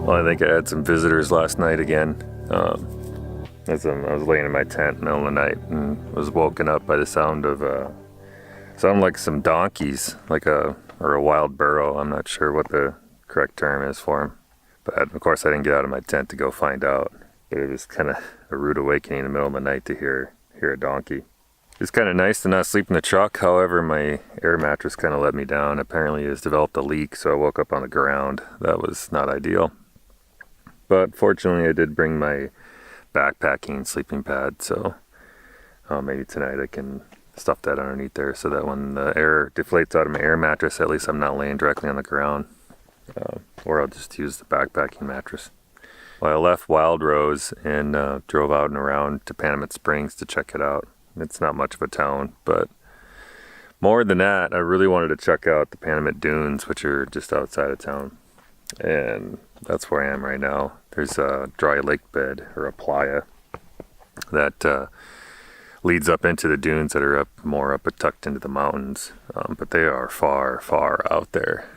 Well, I think I had some visitors last night again. As I was laying in my tent in the middle of the night and was woken up by the sound like some donkeys, or a wild burro. I'm not sure what the correct term is for them. But of course I didn't get out of my tent to go find out. But it was kind of a rude awakening in the middle of the night to hear a donkey. It's kind of nice to not sleep in the truck. However, my air mattress kind of let me down. Apparently it's developed a leak, so I woke up on the ground. That was not ideal. But fortunately I did bring my backpacking sleeping pad, so maybe tonight I can stuff that underneath there so that when the air deflates out of my air mattress, at least I'm not laying directly on the ground. Or I'll just use the backpacking mattress. Well, I left Wild Rose and drove out and around to Panamint Springs to check it out. It's not much of a town, but more than that, I really wanted to check out the Panamint Dunes, which are just outside of town. And that's where I am right now. There's a dry lake bed, or a playa, that leads up into the dunes that are more up tucked into the mountains. But they are far, far out there.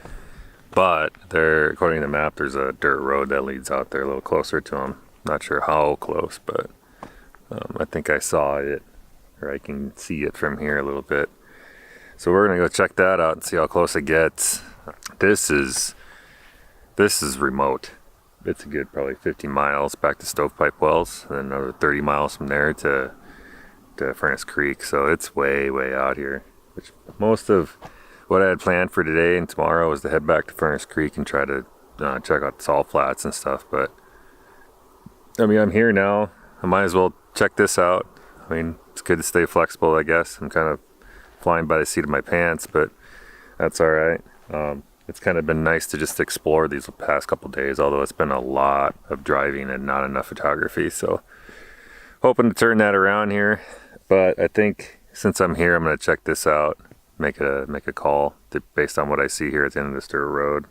But according to the map, there's a dirt road that leads out there a little closer to them. Not sure how close, but I think I saw it, or I can see it from here a little bit. So we're gonna go check that out and see how close it gets. This is remote. It's a good probably 50 miles back to Stovepipe Wells, and another 30 miles from there to Furnace Creek. So it's way, way out here. Which most of what I had planned for today and tomorrow was to head back to Furnace Creek and try to check out the salt flats and stuff. But I mean, I'm here now. I might as well check this out. I mean, it's good to stay flexible, I guess. I'm kind of flying by the seat of my pants, but that's all right. It's kind of been nice to just explore these past couple days, although it's been a lot of driving and not enough photography. So hoping to turn that around here. But I think since I'm here, I'm going to check this out, make a call based on what I see here at the end of this dirt road.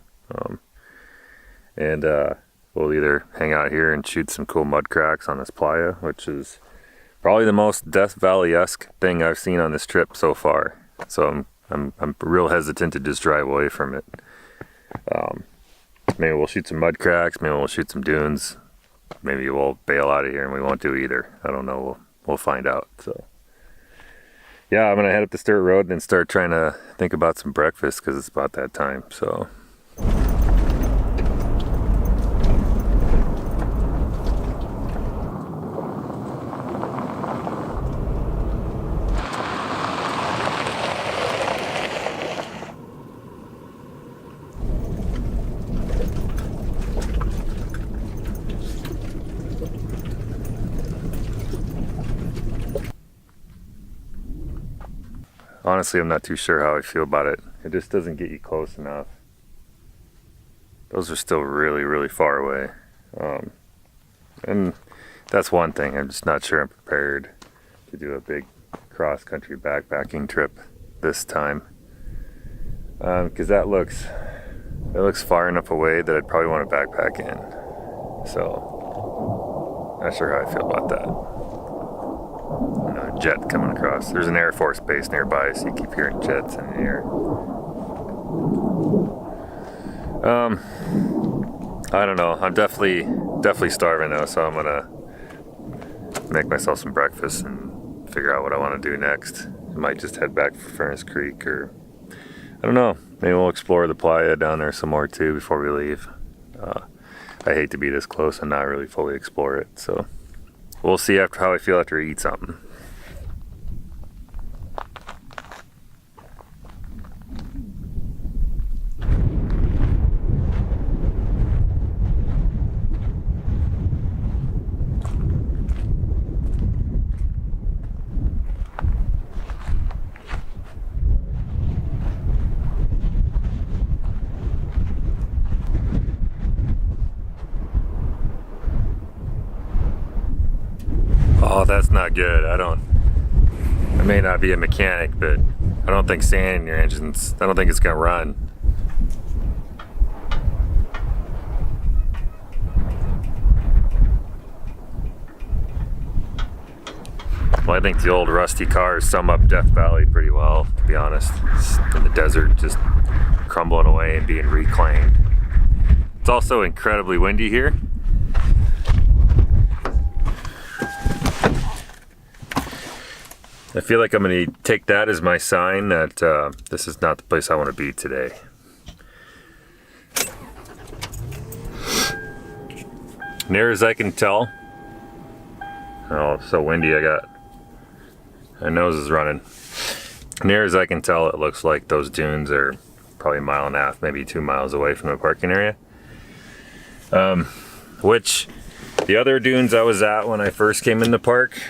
And we'll either hang out here and shoot some cool mud cracks on this playa, which is probably the most Death Valley-esque thing I've seen on this trip so far. So I'm real hesitant to just drive away from it. Maybe we'll shoot some mud cracks, maybe we'll shoot some dunes, maybe we'll bail out of here and we won't do either. I don't know, we'll find out. So yeah, I'm gonna head up this dirt road and then start trying to think about some breakfast because it's about that time. So honestly, I'm not too sure how I feel about it. It just doesn't get you close enough. Those are still really, really far away. And that's one thing. I'm just not sure I'm prepared to do a big cross-country backpacking trip this time. Because it looks far enough away that I'd probably want to backpack in. So, not sure how I feel about that. Jet coming across. There's an Air Force base nearby, so you keep hearing jets in the air. I don't know. I'm definitely starving though, so I'm gonna make myself some breakfast and figure out what I want to do next. I might just head back for Furnace Creek, or I don't know. Maybe we'll explore the playa down there some more too before we leave. I hate to be this close and not really fully explore it, so we'll see how I feel after I eat something. Oh, that's not good. I may not be a mechanic, but I don't think sand in your engines, I don't think it's gonna run. Well, I think the old rusty cars sum up Death Valley pretty well, to be honest. It's in the desert, just crumbling away and being reclaimed. It's also incredibly windy here. I feel like I'm going to take that as my sign that this is not the place I want to be today. Near as I can tell, oh, it's so windy, my nose is running. Near as I can tell, it looks like those dunes are probably a mile and a half, maybe 2 miles away from the parking area. Which the other dunes I was at when I first came in the park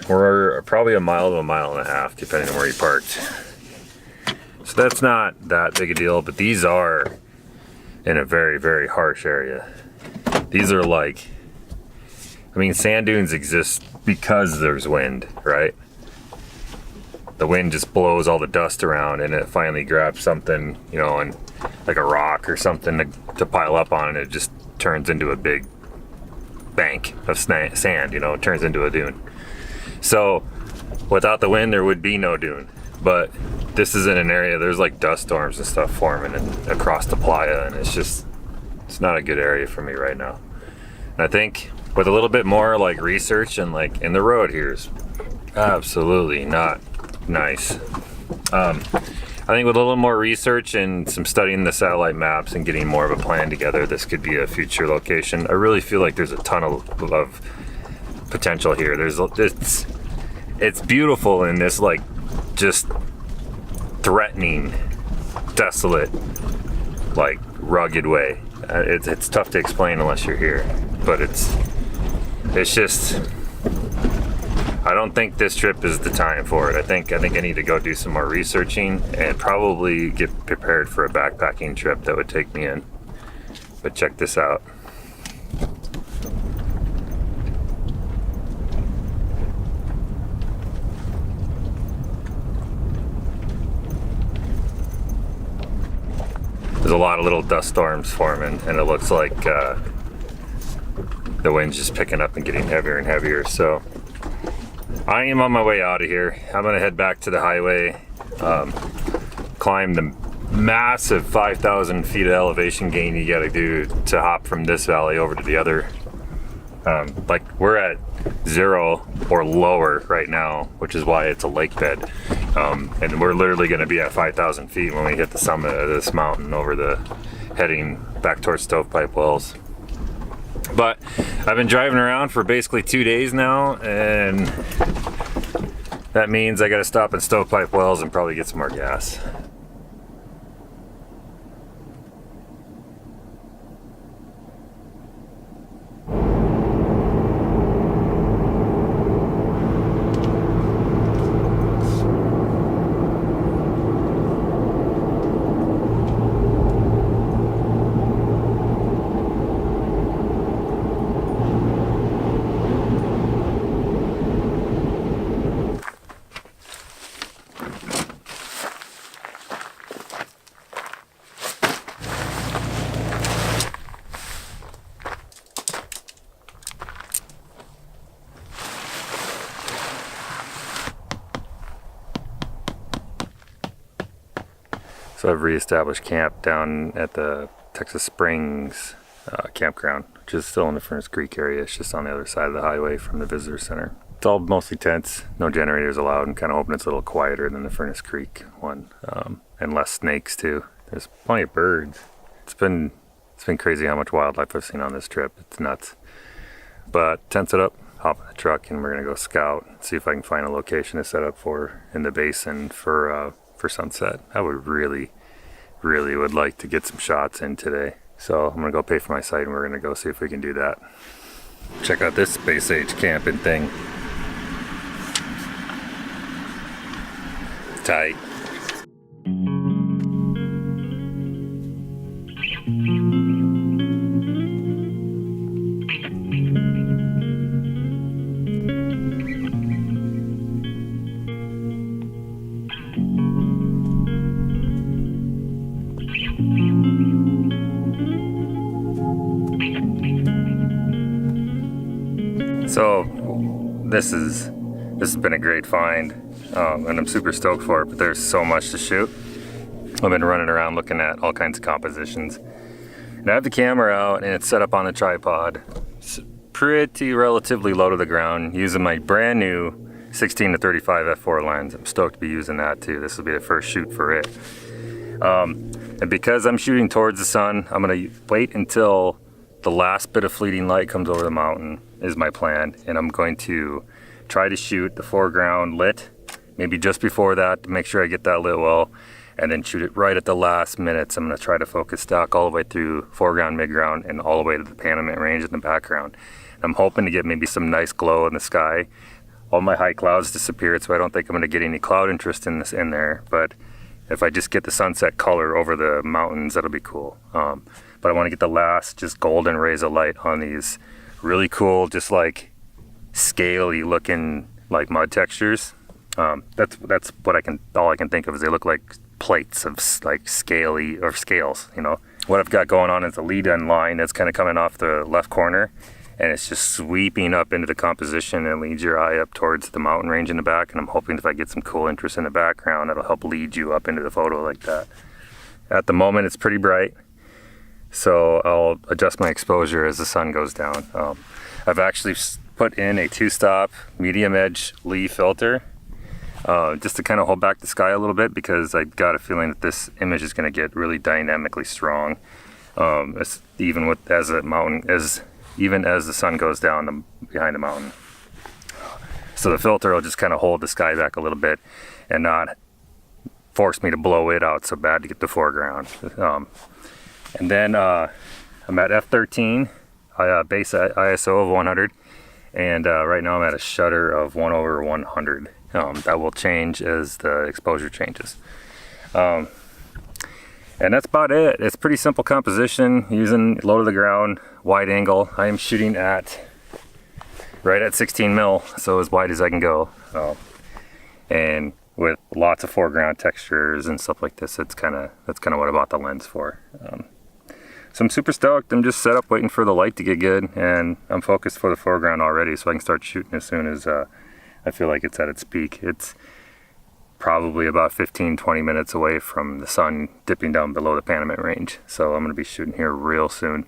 were probably a mile to a mile and a half, depending on where you parked. So that's not that big a deal, but these are in a very, very harsh area. These are like, I mean, sand dunes exist because there's wind, right? The wind just blows all the dust around and it finally grabs something, you know, and like a rock or something to pile up on, and it just turns into a big bank of sand, you know, it turns into a dune. So without the wind, there would be no dune. But this is in an area, there's like dust storms and stuff forming across the playa, and it's not a good area for me right now. And I think with a little bit more like research and like, and the road here is absolutely not nice. I think with a little more research and some studying the satellite maps and getting more of a plan together, this could be a future location. I really feel like there's a ton of potential here. It's beautiful in this like just threatening, desolate, like rugged way. It's tough to explain unless you're here, but it's just, I don't think this trip is the time for it. I think I need to go do some more researching and probably get prepared for a backpacking trip that would take me in. But check this out. There's a lot of little dust storms forming, and it looks like the wind's just picking up and getting heavier and heavier. So I am on my way out of here. I'm gonna head back to the highway, climb the massive 5,000 feet of elevation gain you gotta do to hop from this valley over to the other. Like we're at 0 or lower right now, which is why it's a lake bed. And we're literally gonna be at 5,000 feet when we hit the summit of this mountain heading back towards Stovepipe Wells. But I've been driving around for basically 2 days now, and that means I gotta stop at Stovepipe Wells and probably get some more gas. So I've reestablished camp down at the Texas Springs campground, which is still in the Furnace Creek area. It's just on the other side of the highway from the visitor center. It's all mostly tents, no generators allowed, and kind of hoping it's a little quieter than the Furnace Creek one, and less snakes too. There's plenty of birds. It's been crazy how much wildlife I've seen on this trip. It's nuts. But tent set up, hop in the truck, and we're gonna go scout, see if I can find a location to set up for in the basin for sunset. I would really would like to get some shots in today. So I'm gonna go pay for my site, and we're gonna go see if we can do that. Check out this space age camping thing. Tight. So this has been a great find, and I'm super stoked for it, but there's so much to shoot. I've been running around looking at all kinds of compositions, And I have the camera out and it's set up on the tripod. It's pretty relatively low to the ground, using my brand new 16 to 35 f4 lens. I'm stoked to be using that too. This will be the first shoot for it. And because I'm shooting towards the sun, I'm gonna wait until the last bit of fleeting light comes over the mountain is my plan. And I'm going to try to shoot the foreground lit, maybe just before that to make sure I get that lit well, and then shoot it right at the last minutes. I'm gonna try to focus stock all the way through foreground, midground, and all the way to the Panamint Range in the background. I'm hoping to get maybe some nice glow in the sky. All my high clouds disappeared, so I don't think I'm gonna get any cloud interest in there, but if I just get the sunset color over the mountains, that'll be cool. But I wanna get the last just golden rays of light on these really cool, just like scaly looking like mud textures. That's what all I can think of is they look like plates of like scaly or scales, you know. What I've got going on is a lead end line that's kind of coming off the left corner, and it's just sweeping up into the composition and leads your eye up towards the mountain range in the back. And I'm hoping if I get some cool interest in the background, that'll help lead you up into the photo like that. At the moment, it's pretty bright, so I'll adjust my exposure as the sun goes down. I've actually put in a 2-stop medium edge Lee filter, just to kind of hold back the sky a little bit, because I got a feeling that this image is going to get really dynamically strong, even as the sun goes down behind the mountain. So the filter will just kind of hold the sky back a little bit and not force me to blow it out so bad to get the foreground. And then I'm at f13, base ISO of 100, and right now I'm at a shutter of 1/100. That will change as the exposure changes. And that's about it. It's pretty simple composition using low to the ground, wide angle. I am shooting right at 16 mil, so as wide as I can go. And with lots of foreground textures and stuff like this, that's kind of what I bought the lens for. So I'm super stoked. I'm just set up waiting for the light to get good, and I'm focused for the foreground already, so I can start shooting as soon as I feel like it's at its peak. It's probably about 15-20 minutes away from the sun dipping down below the Panamint Range, so I'm going to be shooting here real soon.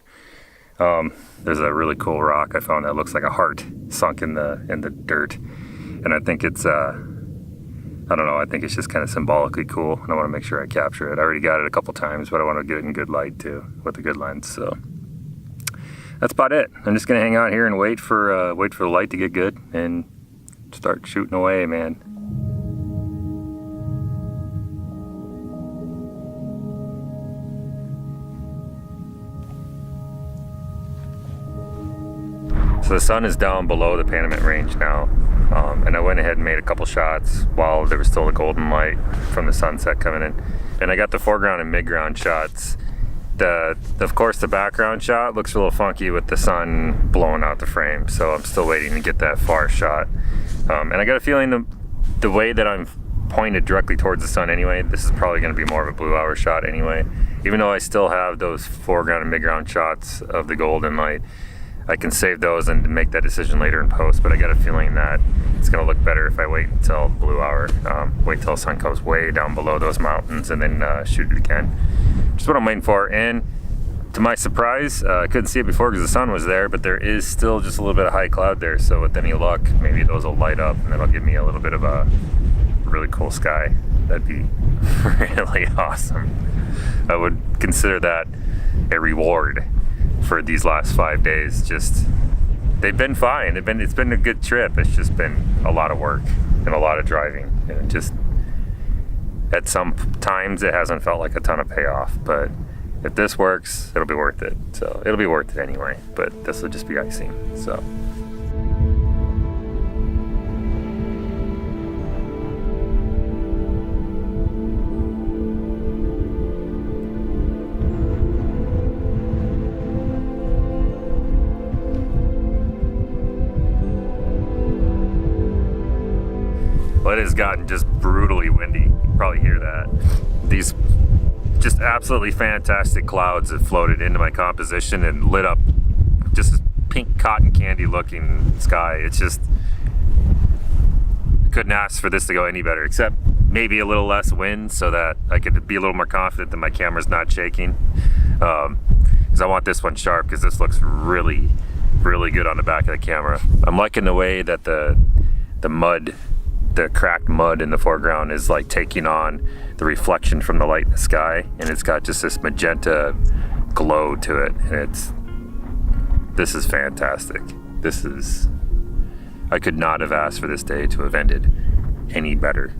There's a really cool rock I found that looks like a heart sunk in the dirt, and I think it's I don't know, I think it's just kind of symbolically cool, and I want to make sure I capture it. I already got it a couple times, but I want to get it in good light too with a good lens. So that's about it. I'm just gonna hang out here and wait for the light to get good and start shooting away, man. So the sun is down below the Panamint Range now, and I went ahead and made a couple shots while there was still a golden light from the sunset coming in. And I got the foreground and midground shots. Of course, the background shot looks a little funky with the sun blowing out the frame, so I'm still waiting to get that far shot. And I got a feeling the way that I'm pointed directly towards the sun anyway, this is probably going to be more of a blue hour shot anyway. Even though I still have those foreground and midground shots of the golden light, I can save those and make that decision later in post, but I got a feeling that it's going to look better if I wait until blue hour, wait till the sun goes way down below those mountains and then shoot it again. Just what I'm waiting for. And to my surprise, I couldn't see it before because the sun was there, but there is still just a little bit of high cloud there, so with any luck, maybe those will light up and that'll give me a little bit of a really cool sky. That'd be really awesome. I would consider that a reward for these last 5 days. Just they've been fine. It's been a good trip. It's just been a lot of work and a lot of driving, and it just at some times it hasn't felt like a ton of payoff, but if this works, it'll be worth it. So it'll be worth it anyway, but this will just be icing. So it has gotten just brutally windy. You can probably hear that. These just absolutely fantastic clouds that floated into my composition and lit up just this pink cotton candy looking sky. It's just, I couldn't ask for this to go any better, except maybe a little less wind so that I could be a little more confident that my camera's not shaking. because I want this one sharp, because this looks really, really good on the back of the camera. I'm liking the way that the mud, the cracked mud in the foreground is like taking on the reflection from the light in the sky, and it's got just this magenta glow to it, and this is fantastic. I could not have asked for this day to have ended any better.